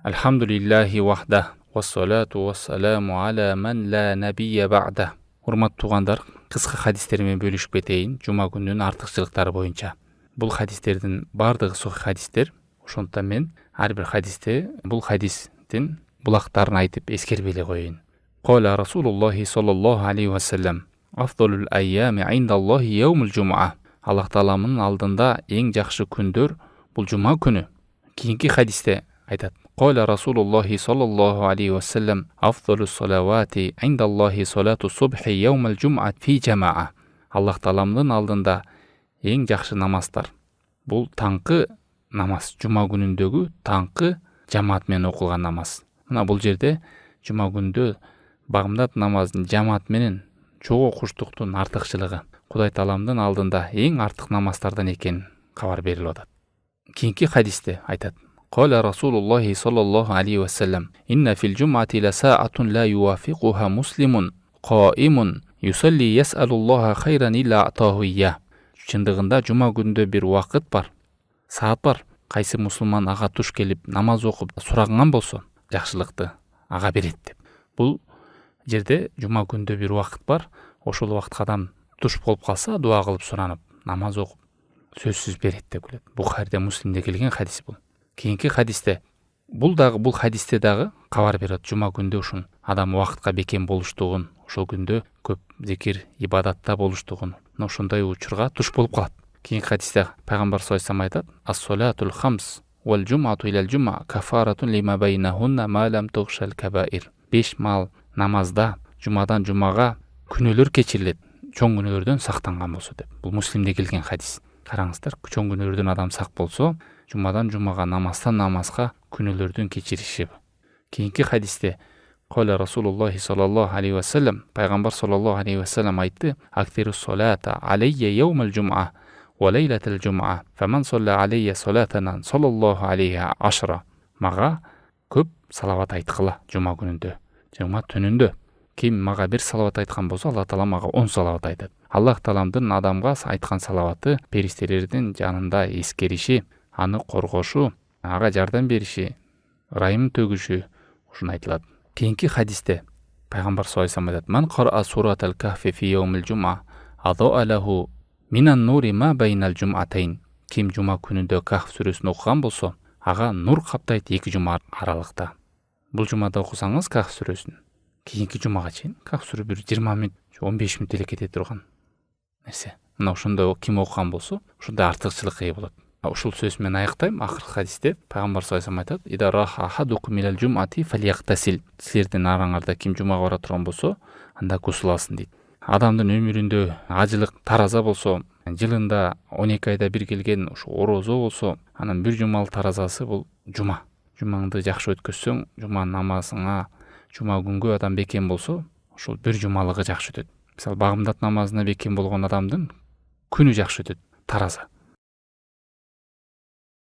Алхамдулиллахи вахда, вассалату вассаламу аля ман ла набия ба'да. Урматтуу туугандар, кыска хадистер менен бөлүшүп кетейин жума күнүнүн артыкчылыктары боюнча. Бул хадистердин бардыгы сохих хадистер. Ошондуктан мен ар бир хадисте бул хадистин булактарын айтып эскербей эле коеюн. Кала Расулуллахи саллаллаху алейхи ва саллям: Афдалул айями индаллахи яумул жумаа. Аллах Тааламдын алдында эң жакшы күндөр бул жума күнү. Кийинки хадисте айтат: Кала Расулуллахи саллаллаху алейхи ва саллям: Афдалус салавати индаллахи салату субхи яумул жумаа фи жамаа. Аллах Тааламдын алдында эң жакшы намаздар бул таңкы намаз, жума күнүндөгү таңкы жамаат менен окулган намаз. Мына бул жерде жума күндө багымдат намазын жамаат менен чогуу окуштуктун артыкчылыгы, Кудай Тааламдын алдында эң артык намаздардан экенин кабар берилип атат. Кийинки хадисте айтат: Кала Расулуллахи саллаллаху алейхи ва саллям: Инна фил жумати ла саатун ла юафиқуха муслимун qa'imun yusalli yas'alulloha khayran illa ataahu iyya. Чындыгында жума күндө бир убакыт бар, саат бар. Кайсы мусулман ага туш келип намаз окуп сураган болсо, жакшылыкты ага берет деп. Бул жерде жума күндө бир убакыт бар. Ошол убакытка адам туш болуп калса, дуа кылып суранып, намаз окуп сөзсүз берет деп келет. Бухариде, Муслимде келген хадис бул. Кийинки хадисте бул хадисте дагы кабар берет. Жума күндө ушун адам убакытка бекем болуштугун, ошол күндө көп зикир, ибадатта болуштугун, ошондой учурга туш болуп калат. Кийинки хадисте пайгамбар саллаллаху алейхи ва саллям айтат: Ас-салатул хамс вал жумату илал жума кафаратун лима байнахунна ма лам тухшал кабаир. 5 мал намазда жумадан жумага күнөөлөр кечирилет, чоң күнөөлөрдөн сактанган болсо деп. Бул Муслимде келген хадис. Караңыздар, чоң күнөөлөрдөн адам сак болсо, жумадан жумага, намаздан намазга күнөөлөрдүн кечириши. Кийинки хадисте Кала Расулуллахи саллаллаху алейхи ва саллям, пайгамбар саллаллаху алейхи ва саллям айтты: Актирус салата алейя яумал жумаа ва лейлатал жумаа, фаман салла алейя салатан саллаллаху алейхи ашра. Мага көп салават айткыла жума күнүндө, жума түнүндө. Ким мага бир салават айткан болсо, Аллах Таала мага 10 салават айтат. Аллах Тааламдын адамга айткан салаваты перистелердин жанында эскериши, аны коргошу, ага жардам бериши, ырайым төгүшү ушун айтылат. Кийинки хадисте пайгамбар саллаллаху алейхи ва саллям айтат: Ман кара суратал кахфи фи яумил жумаа адаа лаху минан нури ма байнал жуматайн. Ким жума күнүндө Кахф сүрөсүн окуган болсо, ага нур каптайт 2 жума аралыкта. Бул жумада окусаңыз Кахф сүрөсүн, кийинки жумага чейин Кахф сүрө бир 20 мүнөт, 15 мүнөт эле кете турган нерсе. Мына ошондой ким окуган болсо, ошондой артыкчылыкка ээ болот. Ушул сөз менен аяктайм. Акыркы хадисте пайгамбар саллаллаху алейхи ва саллям айтат: Ида раха ахадукум милал жумати фалияктасил. Силердин араңарда ким жумага бара турган болсо, анда гусул алсын дейт. Адамдын өмүрүндө ажылык тараза болсо, жылында 12 айда бир келген ушу орозо болсо, анын бир жумалык таразасы бул жума. Жумаңды жакшы өткөзсөң, жума намазыңа, жума күнгө адам бекем болсо, ошол бир жумалыгы жакшы өтөт. Мисалы, багымдат намазына бекем болгон адамдын күнү жакшы өтөт, тараза.